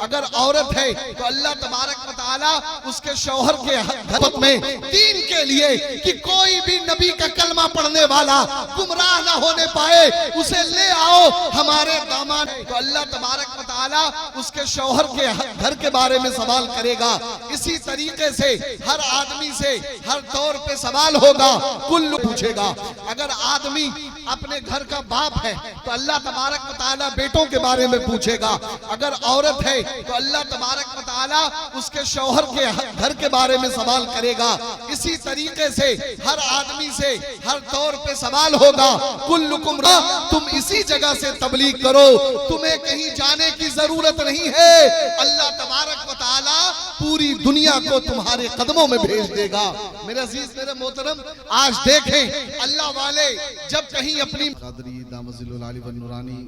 अगर औरत है तो अल्लाह तबारक व तआला उसके शौहर के घर में दीन के लिए कि कोई भी नबी का कलमा पढ़ने वाला गुमराह ना होने पाए उसे ले आओ हमारे दामाद। तो अल्लाह तबारक व तआला उसके शौहर के घर के बारे में सवाल करेगा। इसी तरीके से हर आदमी से हर दौर पे सवाल होगा, कुल पूछेगा। अगर आदमी अपने घर का बाप है तो अल्लाह तबारक व तआला बेटों के बारे में पूछेगा। अगर औरत है तो अल्लाह तबारक व तआला उसके शौहर के घर के बारे में सवाल करेगा। इसी तरीके से हर आदमी से हर दौर पे सवाल होगा, कुल्लुकुम रा, तुम इसी जगह से तबलीग करो, तुम्हें कहीं जाने की जरूरत नहीं है। अल्लाह तबारक व तआला पूरी दुनिया को तुम्हारे कदमों में भेज देगा। मेरे अजीज मेरे मोहतरम, आज देखें अल्लाह वाले जब कहीं अपनी कादरी दामजिलुल आली व नूरानी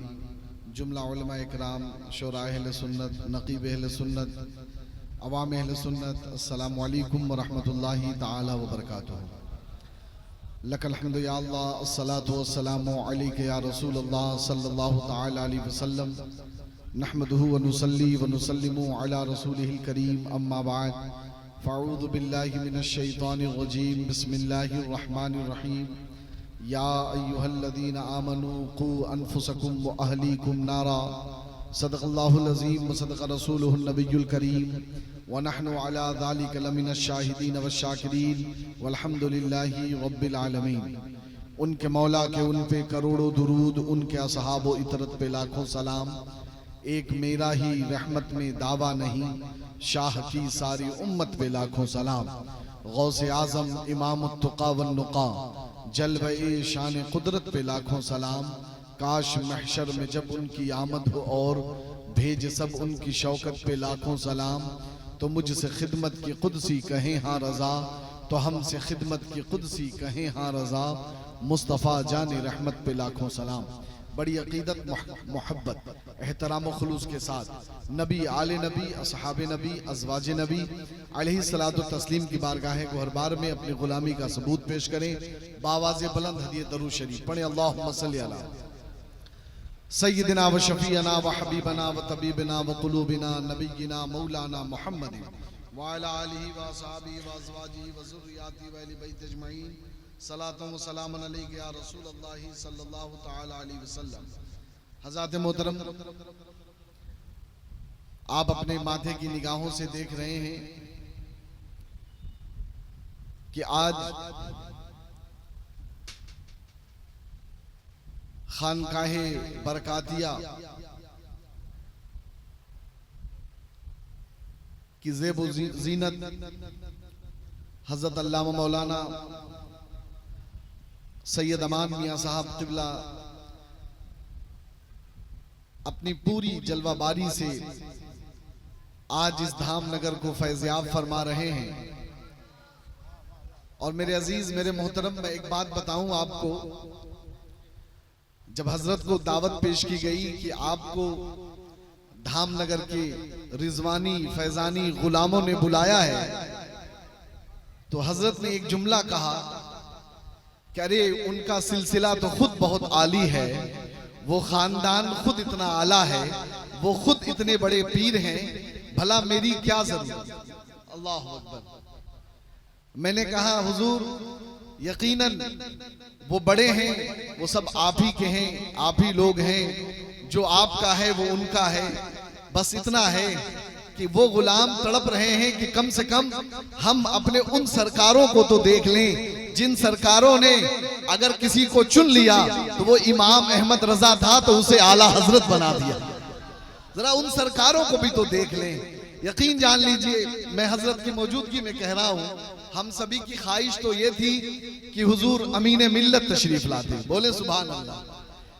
जुमला उलमा इकराम शोरा अहले सुन्नत नकीब अहले सुन्नत अवाम अहले सुन्नत अस्सलामु अलैकुम व रहमतुल्लाहि तआला व बरकातुहू। लकल हम्दु या अल्लाह अस्सलातु वस्सलामु अलैका या रसूलल्लाह सल्लल्लाहु तआला अलैहि वसल्लम नहमदुहु व नुसल्ली व नुसल्लिमु अला रसूलिहिल करीम अम्मा बाद फ़अऊज़ु बिल्लाहि मिनश शैतानिर रजीम बिस्मिल्लाहिर रहमानिर रहीम या अय्युहल्लज़ीना आमनू क़ू अनफुसकुम व अहलीकुम नारा सदक़ल्लाहुल अज़ीम व सदक़ रसूलुहुन नबियुल करीम व नहनु अला ज़ालिका लमिनश शाहिदीन वश्शाकिरीन वल्हम्दुलिल्लाहि रब्बिल आलमीन। उनके मौला के उन पे करोड़ों दुरूद, उनके असहाब व इतरत पे लाखों सलाम। एक मेरा ही रहमत में दावा नहीं, शाह की सारी उम्मत पे लाखों सलाम। गौसे आज़म इमामुत तुक़ा वन नुक़ा जलवे शान कुदरत पे लाखों सलाम। काश महशर में जब उनकी आमद हो और भेज सब उनकी शौकत पे लाखों सलाम। तो मुझसे खिदमत की कुदसी कहें हाँ रज़ा, तो हमसे खिदमत की कुदसी कहें हाँ रज़ा। मुस्तफ़ा जाने रहमत पे लाखों सलाम। बड़ी अकीदत मोहब्बत एहतराम व खुलूस के साथ नबी आले नबी असहाबे नबी अज़वाजे नबी अलैहिस्सलातु तस्लीम की बारगाह गुहरबार में अपनी गुलामी का सबूत पेश करें। बावाज़े बुलंद हदीये दरूद शरीफ पढ़ें। अल्लाहुम्मा सल्ली अला सय्यिदिना व शफ़ीअना व हबीबना व तबीबना व क़ुलूबिना नबिय्यिना मौलाना मुहम्मदिन व अला आलिहि व असहाबिहि व अज़वाजिहि व ज़ुर्रिय्यातिहि व अहलि बैति अजमईन सलातुन व सलामुन अलैका या रसूलल्लाह सल्लल्लाहु तआला अलैहि वसल्लम। हज़रात मोहतरम, आप अपने माथे की निगाहों से देख रहे हैं कि आज खानकाहे बरकातिया की ज़ेब ज़ीनत हज़रत अल्लामा मौलाना सैयद अमान मियाँ साहब क़िबला अपनी पूरी जलवाबारी से आज इस धाम नगर को फैज़याब फरमा रहे हैं। और मेरे अजीज मेरे मोहतरम, मैं एक बात बताऊं आपको, जब हजरत को दावत पेश की गई कि आपको धाम नगर के रिजवानी फैजानी गुलामों ने बुलाया है, तो हजरत ने एक जुमला कहा कि अरे उनका सिलसिला तो खुद बहुत आली है, वो खानदान खुद इतना आला है, वो खुद इतने बड़े पीर हैं, भला मेरी क्या जरूरत। अल्लाहु अकबर। मैंने कहा हुजूर यकीनन वो बड़े हैं, वो सब आप ही के हैं, आप ही लोग हैं, जो आपका है वो उनका है। बस इतना है कि वो गुलाम तड़प रहे हैं कि कम से कम हम अपने उन सरकारों को तो देख लें जिन सरकारों ने अगर किसी को चुन लिया तो वो इमाम अहमद रजा था तो उसे आला हजरत बना दिया। जरा उन सरकारों को भी तो देख लें। यकीन जान लीजिए, मैं हजरत की मौजूदगी में कह रहा हूँ, हम सभी की ख्वाहिश तो ये थी कि हुजूर अमीन मिल्लत तशरीफ लाते, बोले सुभान अल्लाह।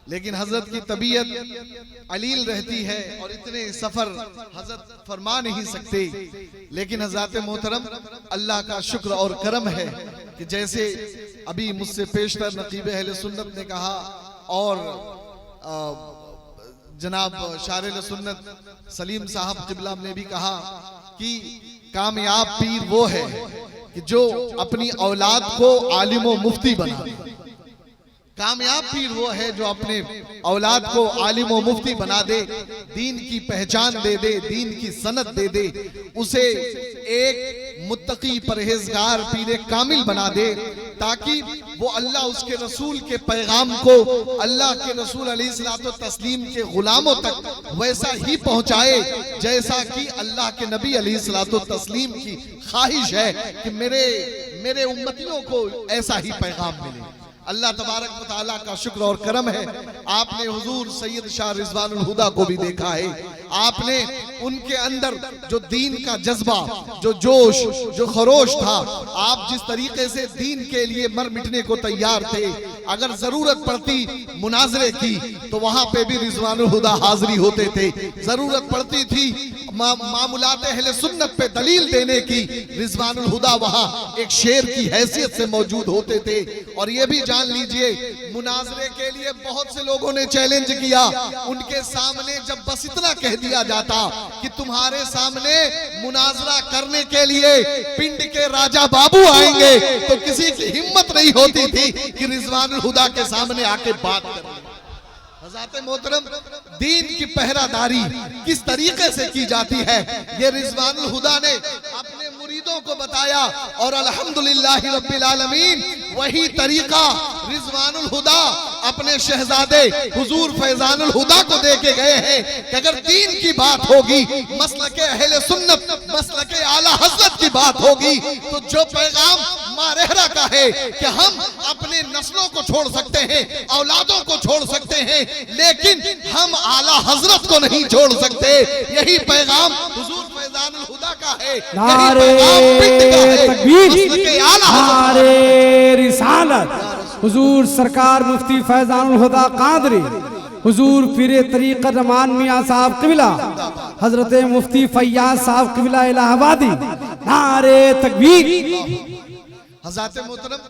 लेकिन हजरत की तबीयत अलील रहती है और इतने सफर हजरत फरमा नहीं सकते। लेकिन हजरत मोहतरम, अल्लाह का शुक्र और करम है कि जैसे अभी मुझसे पेशतर नकीब अहले सुन्नत ने कहा और जनाब शारिल सुन्नत सलीम साहब क़िबला ने भी कहा कि कामयाब पीर वो है कि जो अपनी औलाद को आलिम व मुफ्ती बना। कामयाब पीर वो है जो अपने औलाद को आलिम व मुफ्ती बना दे, दीन की पहचान दे दे, दीन की सनत दे दे, उसे एक मुत्तकी परहेजगार पीर कामिल बना दे, ताकि वो अल्लाह उसके रसूल के पैगाम को अल्लाह के रसूल अलैहिस्सलातु तस्लीम के गुलामों तक वैसा ही पहुंचाए जैसा कि अल्लाह के नबी अलैहिस्सलातु तस्लीम की ख्वाहिश है कि मेरे उम्मतियों को ऐसा ही पैगाम मिले। अल्लाह तबारक व तआला का शुक्र और करम है, आपने हुजूर सैयद शाह रिजवानुल हुदा को भी देखा है। आपने उनके अंदर जो दीन का जज्बा, जो जोश, जो खरोश था, आप जिस तरीके से दीन के लिए मर मिटने को तैयार थे, अगर जरूरत पड़ती मुनाजरे की तो वहां पे भी रिजवानुल हुदा हाजिरी होते थे। जरूरत पड़ती थी मामूलात अहले सुन्नत पे दलील देने की, रिजवानुल हुदा वहां एक शेर की हैसियत से मौजूद होते थे। और ये भी जान लीजिए, मुनाजरे के लिए बहुत से लोगों ने चैलेंज किया, उनके सामने जब बस इतना कह दिया जाता कि तुम्हारे सामने मुनाजरा करने के लिए पिंड के राजा बाबू आएंगे, तो किसी की हिम्मत नहीं होती थी कि रिजवानुल हुदा के सामने आके बात करें। हज़रत मोहतरम, दीन की पहरादारी किस तरीके से की जाती है, ये रिजवानुल हुदा ने अपने मुरीदों को बताया, और अल्हम्दुलिल्लाह रब्बिल आलमीन वही तरीका रिजवानुल हुदा अपने शहजादे हुजूर फैजानुल हुदा को दे के गए हैं कि अगर दीन की बात होगी, मसलके अहले सुन्नत, मसलके आला हज़रत की बात होगी, तो जो पैगाम मारेहरा का है कि हम अपने नस्लों को छोड़ सकते हैं, औलादों को छोड़ सकते हैं, लेकिन हम आला हजरत को नहीं छोड़ सकते, यही पैगाम हुजूर फैजानुल हुदा का है, यही पैगाम पिंड का है, मसलके आला नारे रिसालत हुजूर सरकार मुफ्ती फैजानुल हुदा कादरी, हुजूर पीरे तरीक़त रमान मियां साहब क़िबला, हजरत मुफ्ती फैयाज साहब क़िबला इलाहाबादी, नारे तकबीर। हज़रत मोहतरम,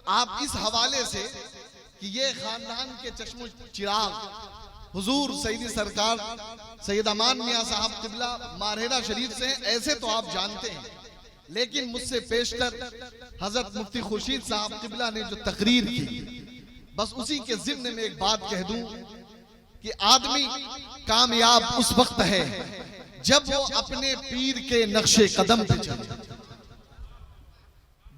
आप इस हवाले से कि ये खानदान के चश्मो चिराग हुजूर सईदी सरकार सैयद अमान मियां साहब क़िबला मारहेरा शरीफ से, ऐसे तो आप जानते हैं, लेकिन मुझसे पेशकर हजरत मुफ्ती खुर्शीद साहब क़िबला ने जो तकरीर की, बस उसी के ज़िम्न में एक बात कह दूं कि आदमी कामयाब उस वक्त है जब वो अपने पीर के नक्शे कदम पे चले,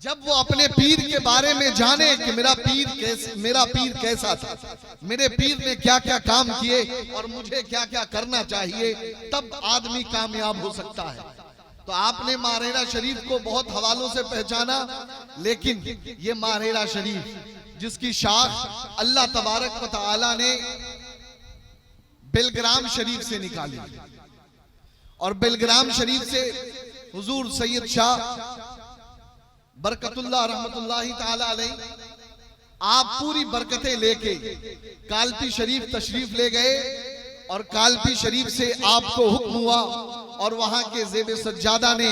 जब वो अपने पीर के बारे में जाने कि मेरा पीर कैसा था, मेरे पीर ने क्या क्या काम किए और मुझे क्या क्या करना चाहिए, तब आदमी कामयाब हो सकता है। तो आपने मारहेरा शरीफ को बहुत हवालों से पहचाना, लेकिन ये मारहेरा शरीफ जिसकी शाख अल्लाह तबारक व तआला ने बेलग्राम शरीफ से निकाली, और बेलग्राम शरीफ से हुजूर सैयद शाह बरकतुल्लाह रहमतुल्लाहि ताला अलैह आप पूरी बरकतें लेके कालपी शरीफ तशरीफ ले गए, और कालपी शरीफ से आपको हुक्म हुआ और वहां के ज़ेब सज्जादा ने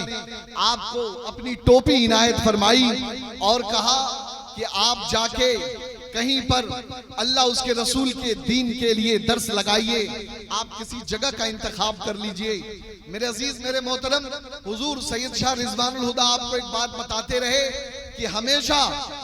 आपको अपनी टोपी इनायत फरमाई और कहा कि आप जाके कहीं पर अल्लाह उसके रसूल के दीन के लिए दर्स लगाइए, आप किसी जगह का इंतखाब कर लीजिए। मेरे अजीज, मेरे मोहतरम, हुजूर सैयद शाह रिजवानुल हुदा आपको एक बात बताते रहे कि हमेशा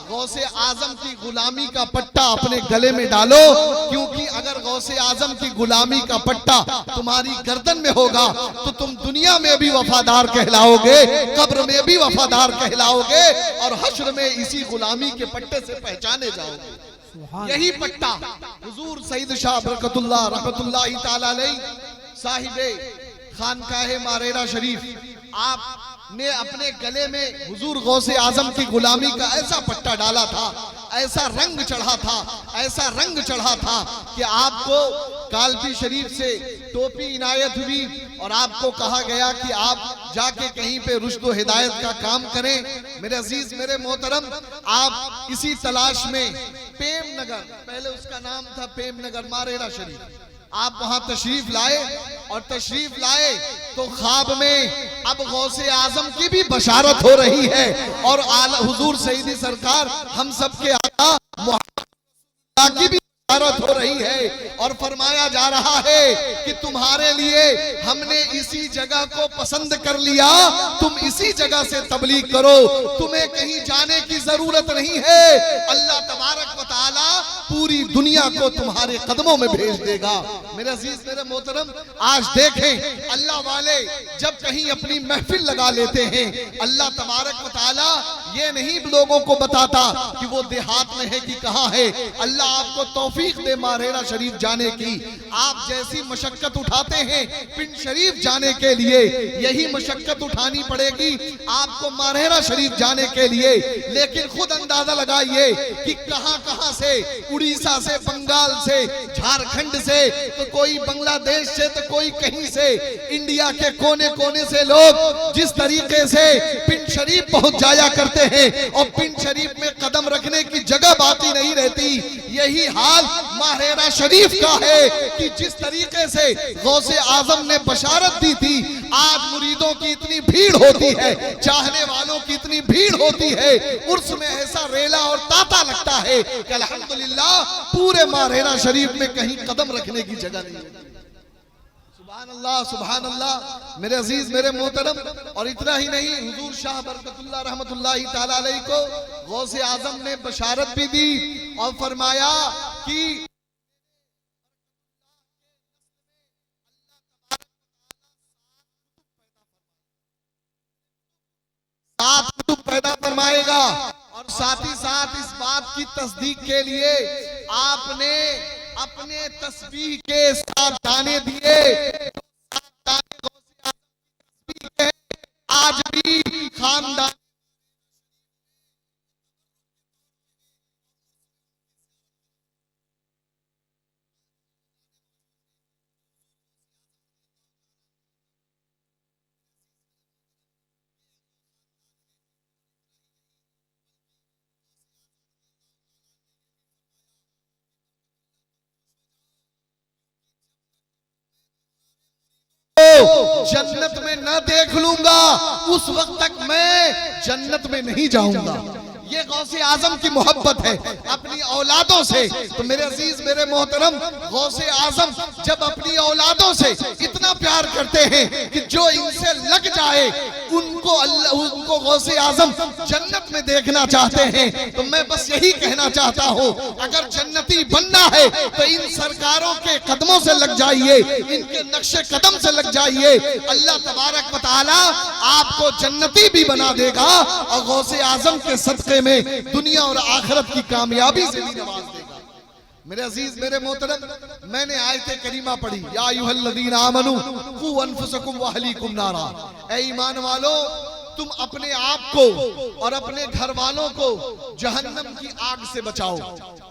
गौसे आजम की गुलामी का पट्टा अपने गले में डालो, क्योंकि अगर गौसे आजम की गुलामी का पट्टा तुम्हारी गर्दन में होगा तो तुम दुनिया में भी वफादार कहलाओगे, कब्र में भी वफादार कहलाओगे, और हश्र में इसी गुलामी के पट्टे से पहचाने जाओगे। यही पट्टा हुजूर सईद शाह बरकतुल्लाह रहमतुल्लाहि ताला अलैह साहिबे खानकाहे मारहेरा शरीफ, आपने अपने गले में हुजूर गौसे आजम की गुलामी का ऐसा पट्टा डाला था, ऐसा रंग चढ़ा था, ऐसा रंग चढ़ा था कि आपको कालपी शरीफ से टोपी इनायत हुई और आपको कहा गया कि आप जाके कहीं पे रुश्द व हिदायत का काम करें। मेरे अजीज, मेरे मोहतरम, आप इसी तलाश में पेम नगर, पहले उसका नाम था पेम नगर मारहेरा शरीफ, आप वहां तशरीफ लाए, और तशरीफ लाए तो ख्वाब में अब गौसे आजम की भी बशारत हो रही है, और आला हुजूर सईदी सरकार हम सबके आका मुहम्मद की भी बशारत हो रही है, और फरमाया जा रहा है कि तुम्हारे लिए हमने इसी जगह को पसंद कर लिया, तुम इसी जगह से तबलीग करो, तुम्हें कहीं जाने की जरूरत नहीं है। अल्लाह तबारक व तआला पूरी दुनिया को तुम्हारे कदमों में भेज देगा। मेरे अजीज मेरे मोहतरम, आज देखें अल्लाह वाले जब कहीं अपनी महफिल लगा लेते हैं, अल्लाह तबारक व तआला ये नहीं लोगों को बताता कि वो देहात में है कि कहाँ है। अल्लाह आपको तौफीक दे मारहेरा शरीफ जाने की। आप जैसी मशक्कत उठाते हैं पिंड शरीफ जाने के लिए, यही मशक्कत उठानी पड़ेगी आपको मारहेरा शरीफ जाने के लिए। लेकिन खुद अंदाजा लगाइए कि कहां कहां से, उड़ीसा से, बंगाल से, झारखंड से, तो कोई बांग्लादेश से, तो कोई कहीं से, इंडिया के कोने कोने से लोग जिस तरीके से पिंड शरीफ पहुंच जाया करते हैं और पिंड शरीफ में कदम रखने की जगह बाकी नहीं रहती। यही हाल मारहेरा शरीफ का है कि जिस तरीके से गौसे आजम ने बशारत दी थी, आज मुरीदों की इतनी भीड़ होती है, चाहने वालों की इतनी भीड़ होती है, उर्स में ऐसा रेला और ताता लगता है कि अल्हम्दुलिल्लाह पूरे मारहेरा शरीफ में कहीं कदम रखने की जगह नहीं है। सुभान अल्लाह, सुभान अल्लाह। मेरे अजीज मेरे मोहतरम, और इतना ही नहीं, हुजूर शाह बरकतुल्लाह रहमतुल्लाहि ताला अलैहि को गौसे आजम ने बशारत भी दी और फरमाया कि सात कुतुब पैदा फरमाएगा। और साथ ही साथ इस बात की तस्दीक के लिए आपने अपने तस्बीह के साथ दाने दिए। आज भी खानदान जन्नत में न देख लूंगा उस वक्त तक मैं जन्नत में नहीं जाऊंगा। ये गौसे आजम की मोहब्बत है अपनी औलादों से। तो मेरे अजीज मेरे मोहतरम, गौसे आजम जब अपनी औलादों से इतना प्यार करते हैं कि जो इनसे लग जाए उनको गौसे आजम जन्नत में देखना चाहते हैं। तो मैं बस यही कहना चाहता हूँ, अगर जन्नती बनना है तो इन सरकारों के कदमों से लग जाइए, इनके नक्शे कदम से लग जाइए। अल्लाह तबारक व तआला आपको जन्नती भी बना देगा और गौसे आजम के सदक़े में दुनिया और आखिरत की कामयाबी से भी नवाज देगा। मेरे अजीज मेरे मोहतरम, मैंने आयत करीमा पढ़ी, या अय्युहल्लज़ीना आमनू क़ू अनफुसकुम व अहलीकुम नारा। ऐ ईमान वालो, तुम अपने आप को और अपने घर वालों को जहन्नम की आग से बचाओ।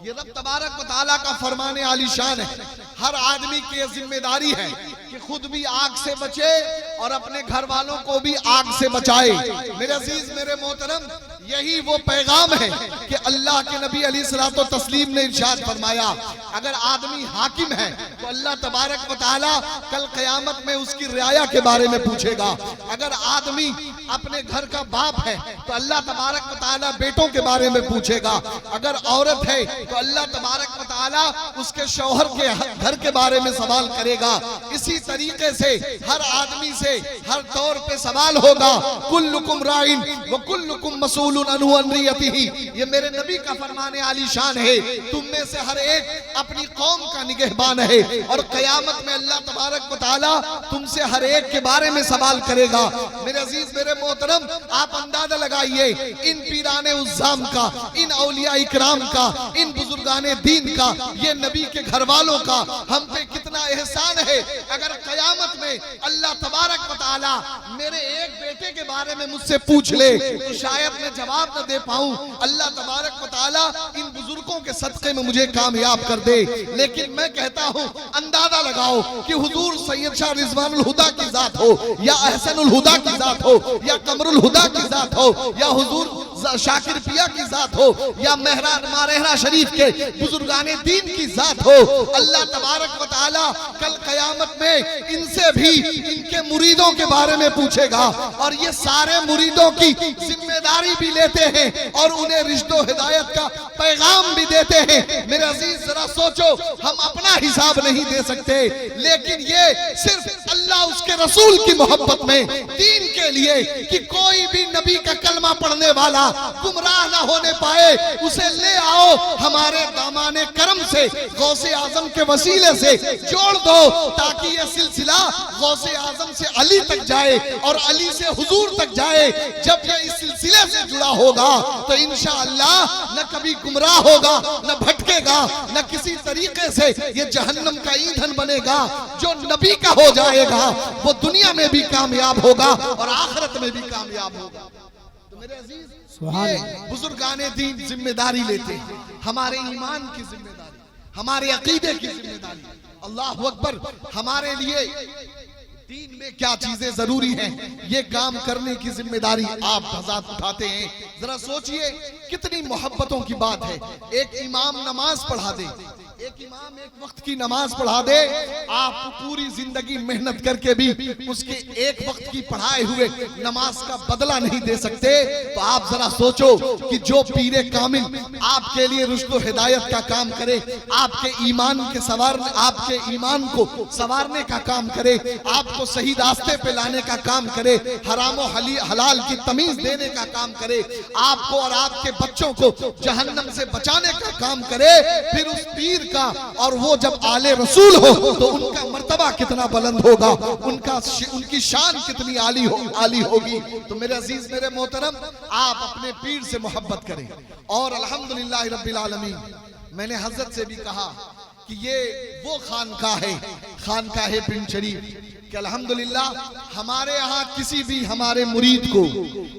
ये रब तबारक व तआला का फरमाने आलीशान है। हर आदमी की ये जिम्मेदारी है कि खुद भी आग से बचे और अपने घर वालों को भी आग से बचाए। मेरे अजीज मेरे मोहतरम, यही वो पैगाम है कि अल्लाह के नबी अलैहिस्सलातो तस्लीम ने इरशाद फरमाया, अगर आदमी हाकिम है तो अल्लाह तबारक व तआला कल क़यामत में उसकी रियाया के बारे में पूछेगा। अगर आदमी अपने घर का बाप है तो अल्लाह तबारक व तआला बेटों के बारे में पूछेगा। अगर औरत है तो अल्लाह तबारक व तआला उसके शौहर के घर के बारे में सवाल करेगा। इसी तरीके से हर आदमी से हर तौर पे सवाल होगा। कुल्लुकुम राइन व कुल्लुकुम मसूलुन अन्हु अन रियतिही। ये मेरे नबी का फरमाने आलीशान है। तुम में से हर एक अपनी कौम का निगहबान है और क़यामत में अल्लाह तबारक व तआला तुमसे हर एक के बारे में सवाल करेगा। मेरे अजीज मेरे मोहतरम, आप अंदाजा लगाइए इन पीराने उज़्ज़ाम का, इन औलिया इकराम का, इन बुजुर्गाने दीन का, ये नबी के घर वालों का हम पे कितना एहसान है। अगर क़यामत में अल्लाह तबारक व तआला मेरे एक बेटे के बारे में मुझसे पूछ ले तो शायद मैं जवाब न दे पाऊं। अल्लाह तबारक व तआला इन बुजुर्गों के सदक़े में मुझे कामयाब कर दे। लेकिन मैं कहता हूं, अंदाजा लगाओ कि हुजूर सैयद शाह रिज़वानुल हुदा की जात हो या अहसनुल हुदा की जात हो या कमरुल हुदा की जात हो या हुजूर शाकिर पिया की जात हो या मारहेरा शरीफ के बुजुर्गाने दीन की जात हो, अल्लाह तबारक व तआला कल क़यामत में इनसे भी इनके मुरीदों के बारे में पूछेगा और ये सारे मुरीदों की जिम्मेदारी भी लेते हैं और उन्हें रिश्तों हिदायत का पैगाम भी देते हैं। मेरे अजीज जरा सोचो, हम अपना हिसाब नहीं दे सकते, लेकिन ये सिर्फ अल्लाह उसके रसूल की मोहब्बत में, दीन के लिए कि कोई भी नबी का कलमा पढ़ने वाला गुमराह ना होने पाए, उसे ले आओ हमारे दामाने करम से, गौसे आजम के वसीले से जोड़ दो, ताकि ये सिलसिला गौसे आजम से अली तक जाए और अली से हुजूर तक जाए। जब ये इस सिलसिले से जुड़ा होगा तो इंशाअल्लाह न कभी गुमराह होगा, न भटकेगा, न किसी तरीके से ये जहन्नम का ईंधन बनेगा। जो नबी का हो जाएगा वो दुनिया में भी कामयाब होगा और आखिरत में भी कामयाब होगा। तो मेरे अजीज, ये बुजुर्गाने दीन जिम्मेदारी लेते हैं, हमारे ईमान की जिम्मेदारी, हमारे अकीदे की जिम्मेदारी। अल्लाह अकबर, हमारे लिए दीन में क्या चीजें जरूरी हैं, ये काम करने की जिम्मेदारी आप हज़रात उठाते हैं। जरा सोचिए कितनी मोहब्बतों की बात है। एक इमाम नमाज पढ़ा दे, एक इमाम एक वक्त की नमाज पढ़ा दे, आप पूरी जिंदगी मेहनत करके भी उसके एक वक्त की पढ़ाए हुए नमाज का बदला नहीं दे सकते। तो आप जरा सोचो कि जो पीरे कामिल आपके लिए रुश्द हिदायत का काम करे, आपके ईमान को संवारने का काम करे, आपको सही रास्ते पे लाने का काम करे, हराम और हलाल की तमीज देने का काम करे, आपको और आपके बच्चों को जहन्नम से बचाने का काम करे, फिर उस पीर का, और वो जब आले रसूल हो तो उनका मर्तबा कितना बुलंद होगा, उनकी शान कितनी आली होगी। तो मेरे अजीज, मेरे मोहतरम, आप अपने पीर से मोहब्बत करें। और अल्हम्दुलिल्लाह रब्बिल आलमीन, मैंने हजरत से भी कहा कि ये वो खानकाह है पिंड शरीफ कि अल्हम्दुलिल्लाह हमारे यहाँ किसी भी हमारे मुरीद को,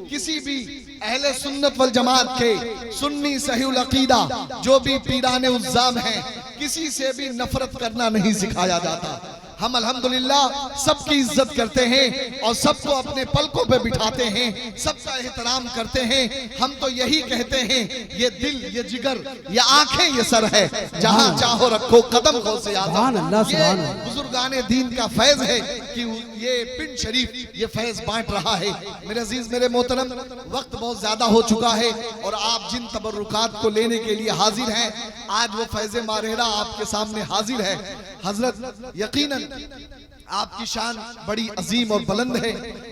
किसी भी अहले सुन्नत वल जमात के सुन्नी सहीउल अकीदा जो भी पीराने उज़्ज़ाम हैं, किसी से भी नफरत करना नहीं सिखाया जाता। हम अल्हम्दुलिल्लाह सबकी इज्जत करते हैं और सबको अपने पलकों पे बिठाते हैं, सबका एहतराम करते हैं। हम तो यही कहते हैं, ये दिल, ये जिगर, ये आंखें, ये सर है, जहां चाहो रखो कदम गौसे आज़म। ये बुजुर्गाने दीन का फैज है कि ये पिंड शरीफ ये फैज बांट रहा है। मेरे अजीज, मेरे मोहतरम, वक्त बहुत ज्यादा हो चुका है और आप जिन तबर्रुकात को लेने के लिए हाजिर हैं, आज वो फैज़े मारहेरा आपके सामने हाजिर है। हजरत, यकीनन आपकी शान बड़ी अजीम और बुलंद है।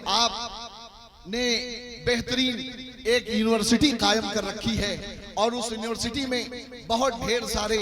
आपने बेहतरीन एक यूनिवर्सिटी कायम कर रखी है और उस यूनिवर्सिटी में बहुत ढेर सारे